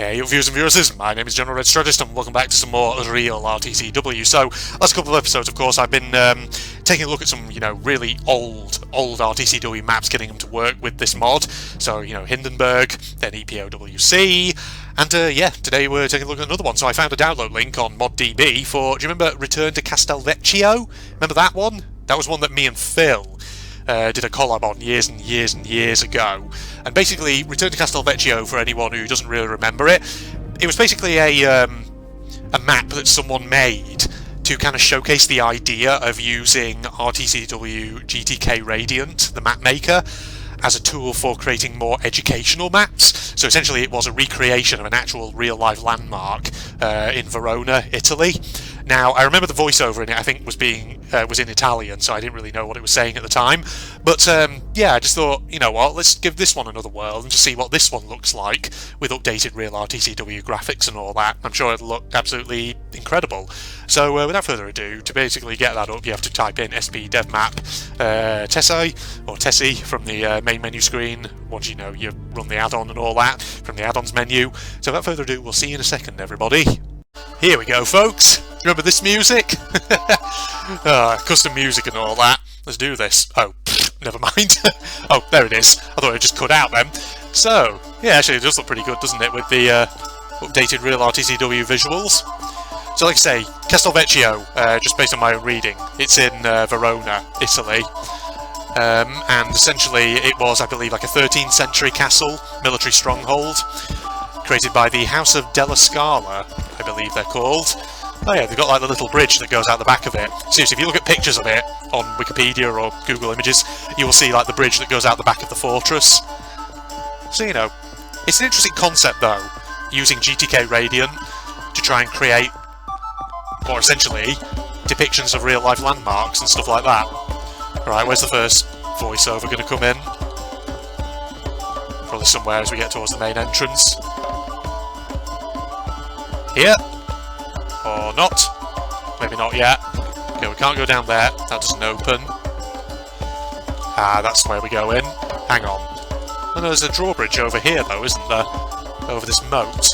Hey viewers and viewers, my name is General Red Strategist and welcome back to some more real RTCW. So, last couple of episodes, of course, I've been taking a look at some, really old RTCW maps, getting them to work with this mod. So, Hindenburg, then EPOWC, and today we're taking a look at another one. So I found a download link on ModDB for, do you remember Return to Castelvecchio? Remember that one? That was one that me and Phil did a collab on years and years and years ago. And basically, Return to Castelvecchio, for anyone who doesn't really remember it, it was basically a map that someone made to kind of showcase the idea of using RTCW GTK Radiant, the map maker, as a tool for creating more educational maps. So essentially it was a recreation of an actual real-life landmark in Verona, Italy. Now, I remember the voiceover in it, I think, was in Italian, so I didn't really know what it was saying at the time. But, I just thought, you know what, let's give this one another whirl and just see what this one looks like with updated real RTCW graphics and all that. I'm sure it'll look absolutely incredible. So, without further ado, to basically get that up, you have to type in SP dev map Tessie from the main menu screen. Once you run the add-on and all that from the add-ons menu. So, without further ado, we'll see you in a second, everybody. Here we go, folks. Remember this music? Custom music and all that. Let's do this. Oh, never mind. Oh, there it is. I thought it just cut out then. So, yeah, actually it does look pretty good, doesn't it, with the updated real RTCW visuals. So, like I say, Castelvecchio, just based on my own reading, it's in Verona, Italy. And essentially it was, I believe, like a 13th century castle, military stronghold, created by the House of Della Scala, I believe they're called. Oh yeah, they've got like the little bridge that goes out the back of it. Seriously, if you look at pictures of it on Wikipedia or Google Images, you will see like the bridge that goes out the back of the fortress. So, it's an interesting concept though, using GTK Radiant to try and create, or essentially, depictions of real-life landmarks and stuff like that. Right, where's the first voiceover going to come in? Probably somewhere as we get towards the main entrance. Here? Or not? Maybe not yet. Okay, we can't go down there. That doesn't open. Ah, that's where we go in. Hang on. Oh, no, there's a drawbridge over here, though, isn't there? Over this moat.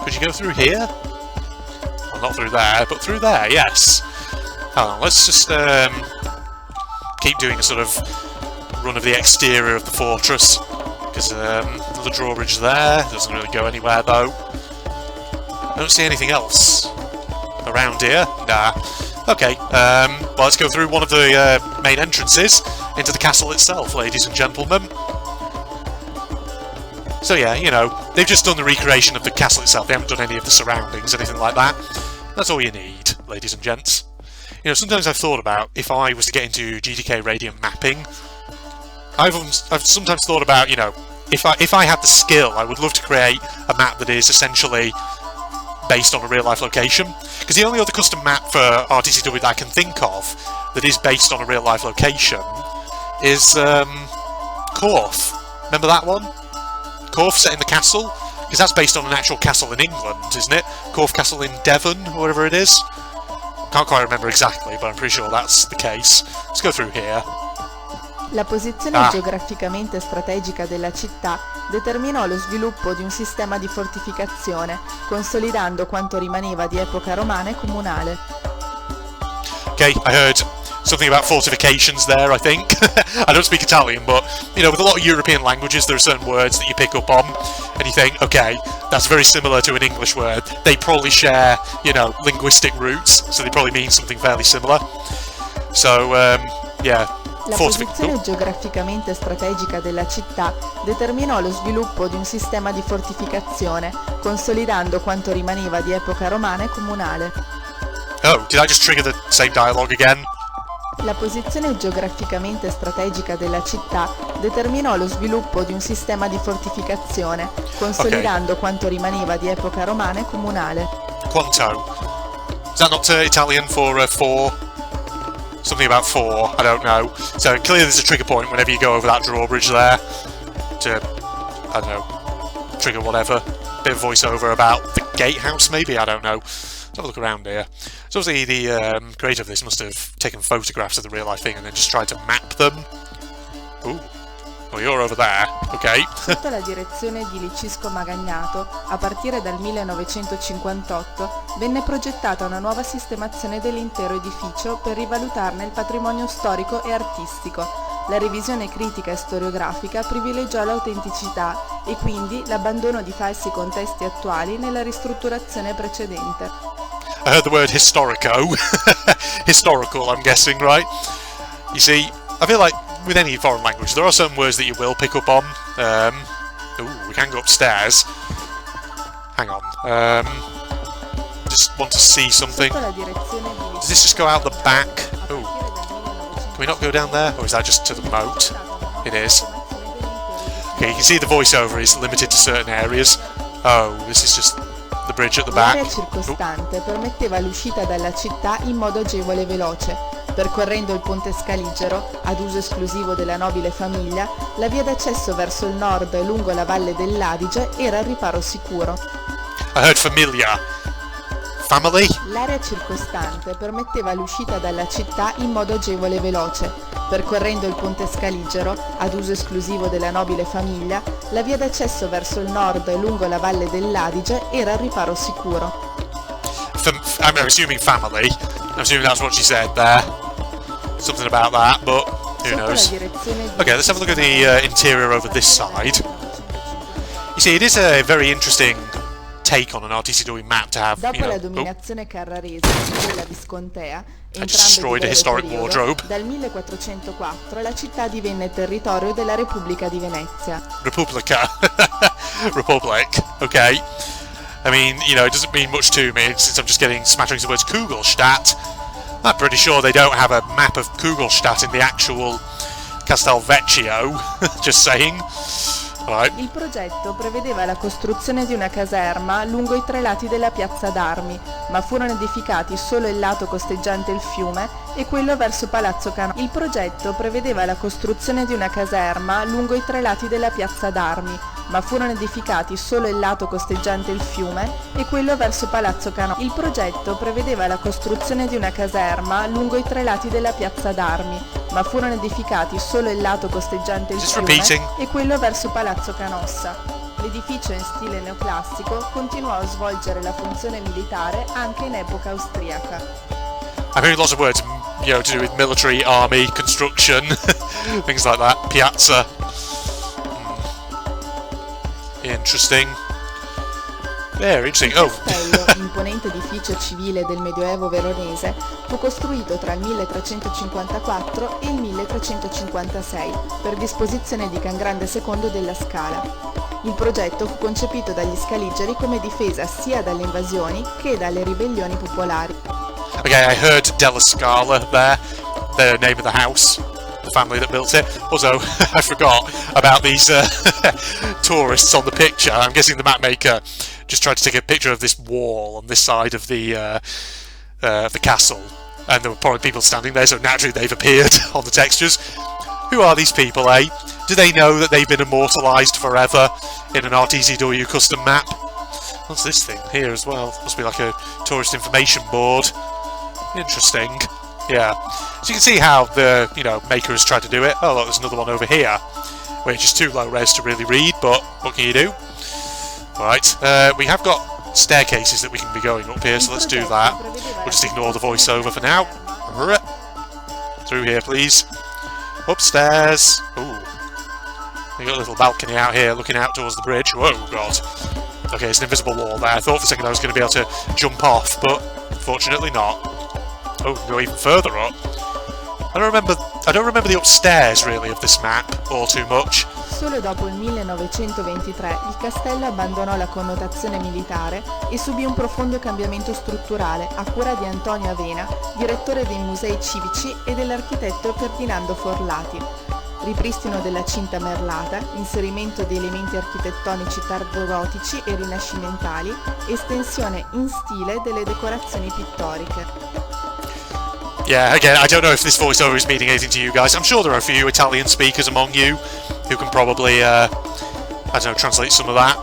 Could you go through here? Well, not through there, but through there, yes. Hold on, let's just keep doing a sort of run of the exterior of the fortress. Because another drawbridge there. Doesn't really go anywhere, though. I don't see anything else around here. Nah. Okay, well, let's go through one of the main entrances into the castle itself, ladies and gentlemen. So yeah, they've just done the recreation of the castle itself. They haven't done any of the surroundings, anything like that. That's all you need, ladies and gents. Sometimes I've thought about, if I was to get into GTK Radiant mapping, I've sometimes thought about, if I had the skill, I would love to create a map that is essentially based on a real-life location. Because the only other custom map for RTCW that I can think of that is based on a real-life location is Corf. Remember that one? Corf set in the castle? Because that's based on an actual castle in England, isn't it? Corf Castle in Devon, or whatever it is. Can't quite remember exactly, but I'm pretty sure that's the case. Let's go through here. La posizione geograficamente strategica della città determinò lo sviluppo di un sistema di fortificazione, consolidando quanto rimaneva di epoca romana e comunale. Okay, I heard something about fortifications there, I think. I don't speak Italian, but, with a lot of European languages, there are certain words that you pick up on, and you think, okay, that's very similar to an English word. They probably share, linguistic roots, so they probably mean something fairly similar. So, yeah. La posizione geograficamente strategica della città determinò lo sviluppo di un sistema di fortificazione, consolidando quanto rimaneva di epoca romana e comunale. Oh, did I just trigger the same dialogue again? La posizione geograficamente strategica della città determinò lo sviluppo di un sistema di fortificazione, consolidando quanto rimaneva di epoca romana e comunale. Quanto? Is that not Italian for four? Something about 4, I don't know. So clearly there's a trigger point whenever you go over that drawbridge there to, I don't know, trigger whatever. Bit of voiceover about the gatehouse maybe, I don't know. Let's have a look around here. So obviously the creator of this must have taken photographs of the real life thing and then just tried to map them. Ooh. Well, you're over there. Okay. Sotto la direzione di Licisco Magagnato, a partire dal 1958, venne progettata una nuova sistemazione dell'intero edificio per rivalutarne il patrimonio storico e artistico. La revisione critica e storiografica privilegiò l'autenticità e quindi l'abbandono di falsi contesti attuali nella ristrutturazione precedente. I heard the word historico. Historical, I'm guessing, right? You see, I feel like with any foreign language, there are certain words that you will pick up on. Ooh, we can go upstairs. Hang on. Just want to see something. Does this just go out the back? Ooh. Can we not go down there? Or is that just to the moat? It is. Okay, you can see the voiceover is limited to certain areas. Oh, this is just the bridge at the back. L'area circostante permetteva l'uscita dalla città in modo agevole e veloce. Percorrendo il ponte Scaligero, ad uso esclusivo della nobile famiglia, la via d'accesso verso il nord lungo la valle dell'Adige era al riparo sicuro. I heard familiar. Family? L'area circostante permetteva l'uscita dalla città in modo agevole e veloce. Percorrendo il ponte Scaligero, ad uso esclusivo della nobile famiglia, la via d'accesso verso il nord lungo la valle dell'Adige era al riparo sicuro. I'm assuming family. I'm assuming that's what she said there. Something about that, but who knows. Okay, let's have a look at the interior over this side. You see, it is a very interesting take on an RTCW map to have, Dopo la dominazione carrarese della Viscontea, destroyed a historic wardrobe. Dal 1404 la città divenne territorio della Repubblica di Venezia. Republic, okay. I mean, you know, it doesn't mean much to me since I'm just getting smatterings of words. Kugelstadt. I'm pretty sure they don't have a map of Kugelstadt in the actual Castelvecchio. Just saying. Right. Il progetto prevedeva la costruzione di una caserma lungo i tre lati della piazza d'Armi, ma furono edificati solo il lato costeggiante il fiume e quello verso Palazzo Canossa. Il progetto prevedeva la costruzione di una caserma lungo i tre lati della piazza d'Armi, ma furono edificati solo il lato costeggiante il fiume e quello verso Palazzo Canossa. Il progetto prevedeva la costruzione di una caserma lungo i tre lati della piazza d'Armi, ma furono edificati solo il lato costeggiante il fiume e quello verso Palazzo Canossa. L'edificio in stile neoclassico continuò a svolgere la funzione militare anche in epoca austriaca. I'm hearing lots of words, you know, to do with military, army, construction, things like that. Piazza. Interesting. Very interesting. Il castello, imponente edificio civile del Medioevo veronese, fu costruito tra il 1354 e il 1356 per disposizione di Can Grande II della Scala. Il progetto fu concepito dagli Scaligeri come difesa sia dalle invasioni che dalle ribellioni popolari. Okay, I heard Della Scala there, the name of the house, the family that built it. Also, I forgot about these tourists on the picture. I'm guessing the map maker just tried to take a picture of this wall on this side of the castle, and there were probably people standing there, so naturally they've appeared on the textures. Who are these people, eh? Do they know that they've been immortalised forever in an RTCW custom map? What's this thing here as well? Must be like a tourist information board. Interesting. Yeah. So you can see how the, you know, maker has tried to do it. Oh look, there's another one over here, which is too low res to really read, but what can you do? Right, we have got staircases that we can be going up here, so let's do that. We'll just ignore the voiceover for now. Through here, please. Upstairs. Ooh. We got a little balcony out here looking out towards the bridge. Whoa, God. Okay, it's an invisible wall there. I thought for a second I was going to be able to jump off, but unfortunately not. Oh, we can go even further up. I don't remember the upstairs, really, of this map, all too much. Solo dopo il 1923 il castello abbandonò la connotazione militare e subì un profondo cambiamento strutturale a cura di Antonio Avena, direttore dei musei civici, e dell'architetto Ferdinando Forlati. Ripristino della cinta merlata, inserimento di elementi architettonici tardogotici e rinascimentali, estensione in stile delle decorazioni pittoriche. Yeah, again, I don't know if this voiceover is meaning anything to you guys. I'm sure there are a few Italian speakers among you who can probably, I don't know, translate some of that.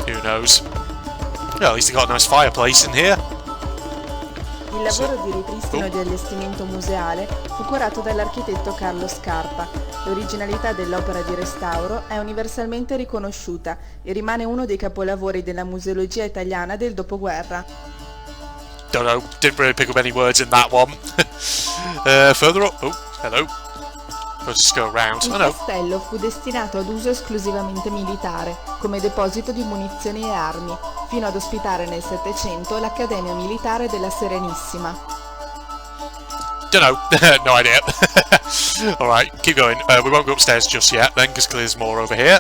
Who knows? Well, at least they got a nice fireplace in here. Il lavoro di ripristino e di allestimento museale fu curato dall'architetto Carlo Scarpa. L'originalità dell'opera di restauro è universalmente riconosciuta e rimane uno dei capolavori della museologia italiana del dopoguerra. Don't know, didn't really pick up any words in that one. Further up, oh, hello. Let's just go around. Il castello fu destinato ad uso esclusivamente militare, come deposito di munizioni e armi, fino ad ospitare nel Settecento l'Accademia Militare della Serenissima. Don't know, no idea. Alright, keep going. We won't go upstairs just yet then, because clearly there's more over here.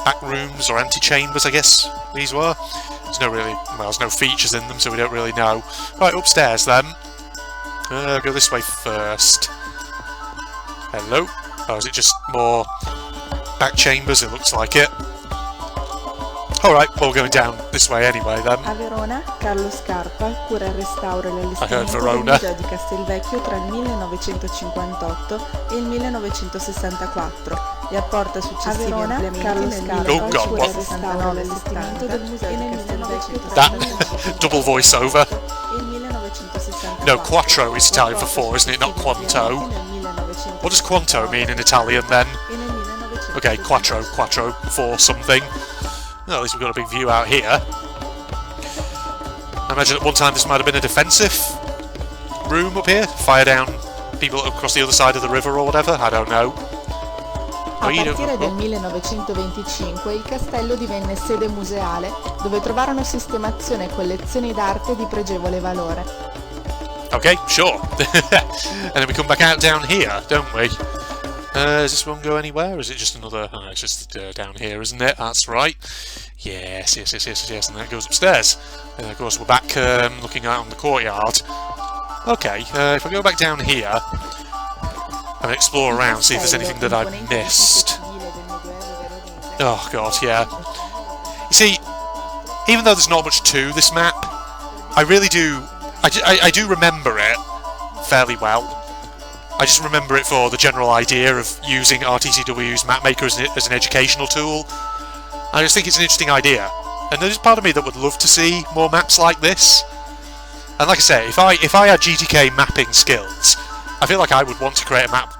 Back rooms or antechambers, I guess these were. There's no features in them, so we don't really know. Right, upstairs then. Go this way first. Hello? Oh, is it just more back chambers? It looks like it. Alright, well, we're going down this way anyway then. A Verona, Carlo Scarpa cura il restauro e l'allestimento del museo di Castelvecchio tra il 1958 e il 1964 e apporta successivi ampliamenti nel 1969 allestimento del museo di Castelvecchio tra il 1964 double voiceover. e il 1964. No, quattro is Italian for four, isn't it? Not quanto. What does quanto mean in Italian then? Okay, quattro, four something. Well, at least we've got a big view out here. I imagine at one time this might have been a defensive room up here. Fire down people across the other side of the river or whatever. I don't know. A partire del 1925 il castello divenne sede museale, dove trovarono sistemazione e collezioni d'arte di pregevole valore. Okay, sure. And then we come back out down here, don't we? Does this one go anywhere, or is it just another... Oh, it's just down here, isn't it? That's right. Yes, and then it goes upstairs. And of course we're back looking out on the courtyard. Okay, if I go back down here and explore around, see if there's anything that I've missed. Oh god, yeah. You see, even though there's not much to this map, I really do... I do remember it fairly well. I just remember it for the general idea of using RTCW's Mapmaker as an educational tool. I just think it's an interesting idea. And there's part of me that would love to see more maps like this. And like I say, if I had GTK mapping skills, I feel like I would want to create a map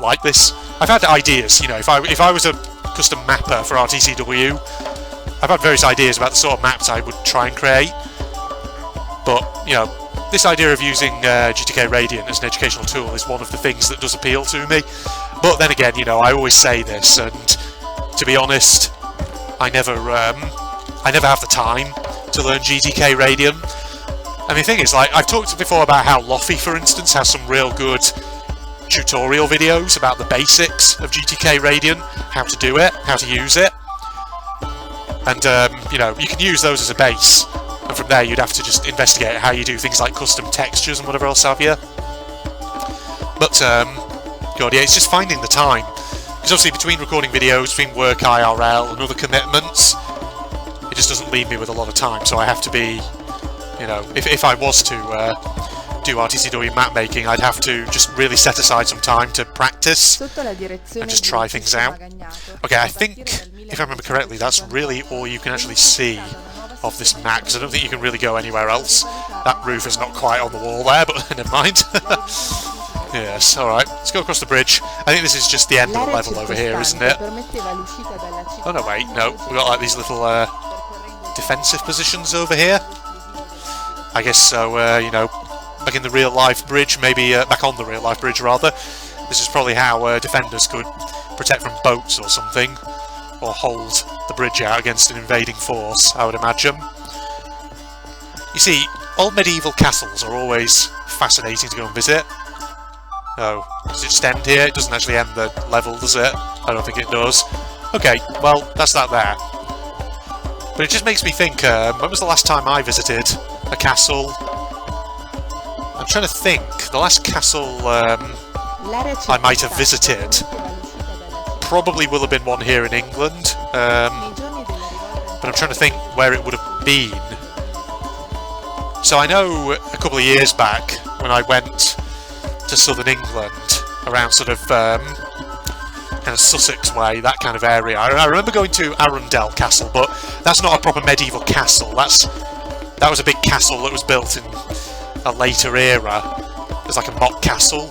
like this. I've had ideas, you know, if I was a custom mapper for RTCW, I've had various ideas about the sort of maps I would try and create. But, you know, this idea of using GTK Radiant as an educational tool is one of the things that does appeal to me. But then again, you know, I always say this, and to be honest, I never have the time to learn GTK Radiant. And the thing is, like, I've talked before about how Lofi, for instance, has some real good tutorial videos about the basics of GTK Radiant, how to do it, how to use it. And, you know, you can use those as a base. And from there you'd have to just investigate how you do things like custom textures and whatever else have you. But, God, yeah, it's just finding the time. Because obviously between recording videos, between work IRL and other commitments, it just doesn't leave me with a lot of time. So I have to be, you know, if I was to do RTCW map making, I'd have to just really set aside some time to practice and just try things out. Okay, I think, if I remember correctly, that's really all you can actually see of this map, because I don't think you can really go anywhere else. That roof is not quite on the wall there, but never mind. Yes, alright, let's go across the bridge. I think this is just the end of the level over here, isn't it? Oh no, wait, no, we've got like these little defensive positions over here. I guess so, you know, back in the real life bridge, maybe back on the real life bridge rather. This is probably how defenders could protect from boats or something, or hold the bridge out against an invading force, I would imagine. You see, old medieval castles are always fascinating to go and visit. Oh, does it just end here? It doesn't actually end the level, does it? I don't think it does. Okay, well, that's that there. But it just makes me think, when was the last time I visited a castle? I'm trying to think. The last castle I might have visited probably will have been one here in England. But I'm trying to think where it would have been. So I know a couple of years back when I went to southern England, around sort of kind of Sussex way, that kind of area. I remember going to Arundel Castle, but that's not a proper medieval castle. That was a big castle that was built in a later era. There's like a mock castle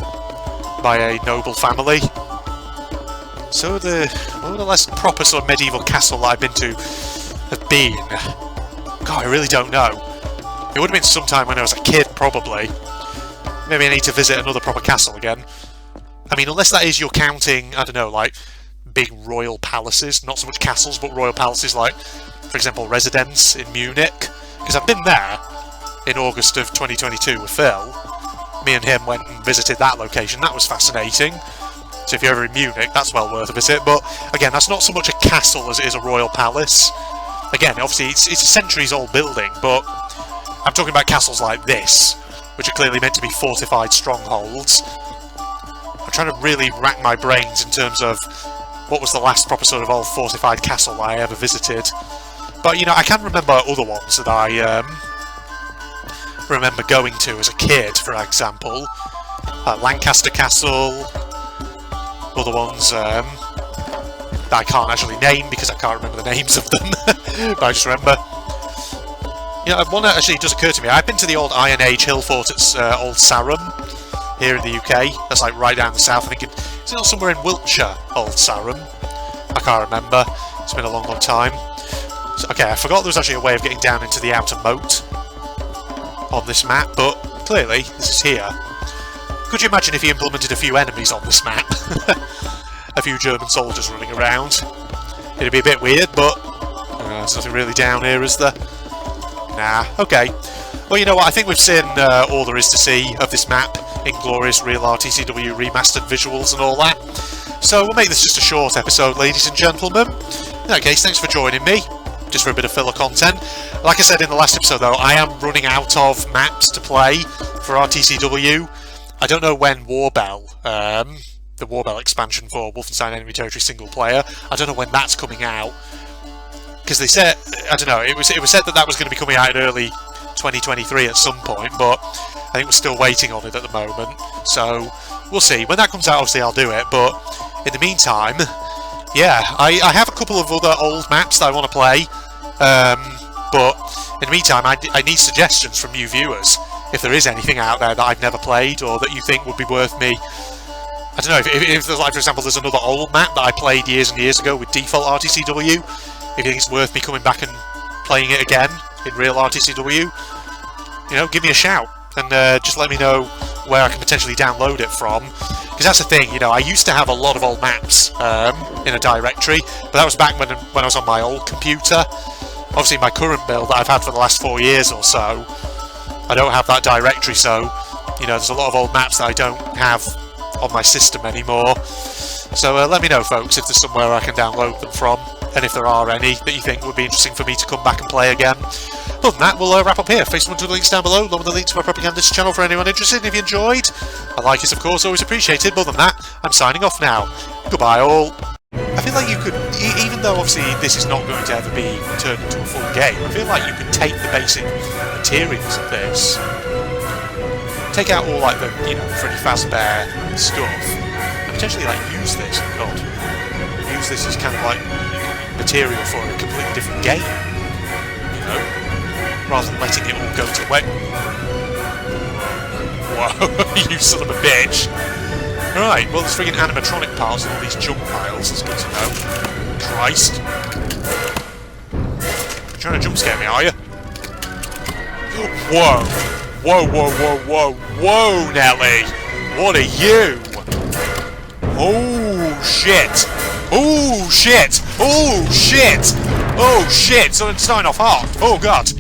by a noble family. So the more or less proper sort of medieval castle that I've been to have been. God, I really don't know. It would have been sometime when I was a kid, probably. Maybe I need to visit another proper castle again. I mean, unless that is you're counting, I don't know, like big royal palaces, not so much castles, but royal palaces like, for example, Residenz in Munich. Because I've been there in August of 2022 with Phil. Me and him went and visited that location. That was fascinating. So if you're ever in Munich, that's well worth a visit. But again, that's not so much a castle as it is a royal palace. Again, obviously, it's a centuries-old building, but I'm talking about castles like this, which are clearly meant to be fortified strongholds. I'm trying to really rack my brains in terms of what was the last proper sort of old fortified castle I ever visited. But, you know, I can remember other ones that I remember going to as a kid, for example. Lancaster Castle. Other ones that I can't actually name because I can't remember the names of them. But I just remember. You know, one that actually does occur to me. I've been to the old Iron Age hill fort at Old Sarum here in the UK. That's like right down the south. I think is it not somewhere in Wiltshire, Old Sarum? I can't remember. It's been a long, long time. So, okay, I forgot there was actually a way of getting down into the outer moat on this map, but clearly this is here. Could you imagine if he implemented a few enemies on this map? A few German soldiers running around. It'd be a bit weird, but there's nothing really down here, is there? Nah, okay. Well, you know what, I think we've seen all there is to see of this map in glorious real RTCW remastered visuals and all that. So we'll make this just a short episode, ladies and gentlemen. In that case, thanks for joining me, just for a bit of filler content. Like I said in the last episode though, I am running out of maps to play for RTCW. I don't know when Warbell, the Warbell expansion for Wolfenstein Enemy Territory single player, I don't know when that's coming out. Because they said, I don't know, it was said that was going to be coming out in early 2023 at some point, but I think we're still waiting on it at the moment. So we'll see. When that comes out, obviously I'll do it, but in the meantime, yeah, I have a couple of other old maps that I want to play, but in the meantime, I need suggestions from you viewers. If there is anything out there that I've never played or that you think would be worth me, I don't know, if there's like, for example, there's another old map that I played years and years ago with default RTCW, if you think it's worth me coming back and playing it again in real RTCW, you know, give me a shout and just let me know where I can potentially download it from. Because that's the thing, you know, I used to have a lot of old maps in a directory, but that was back when I was on my old computer. Obviously my current build that I've had for the last 4 years or so, I don't have that directory, so, you know, there's a lot of old maps that I don't have on my system anymore. So let me know, folks, if there's somewhere I can download them from, and if there are any that you think would be interesting for me to come back and play again. Other than that, we'll wrap up here. Facebook and Twitter links down below, along with the link to my propagandist channel for anyone interested. And if you enjoyed, a like is of course always appreciated. But other than that, I'm signing off now. Goodbye all. I feel like you could, even though obviously this is not going to ever be turned into a full game, I feel like you could take the basic materials of this, take out all like the, you know, Freddy Fazbear stuff, and potentially like use this, God, use this as kind of like material for a completely different game, you know, rather than letting it all go to wet. Whoa, you son of a bitch. Right, well there's friggin' animatronic parts and all these junk piles, that's good to know. Christ. You're trying to jump scare me, are you? Whoa! Whoa, whoa, whoa, whoa, whoa, Nelly! What are you? Oh, shit! Oh, shit! Oh, shit! Oh, shit! So it's starting off hard. Oh, God!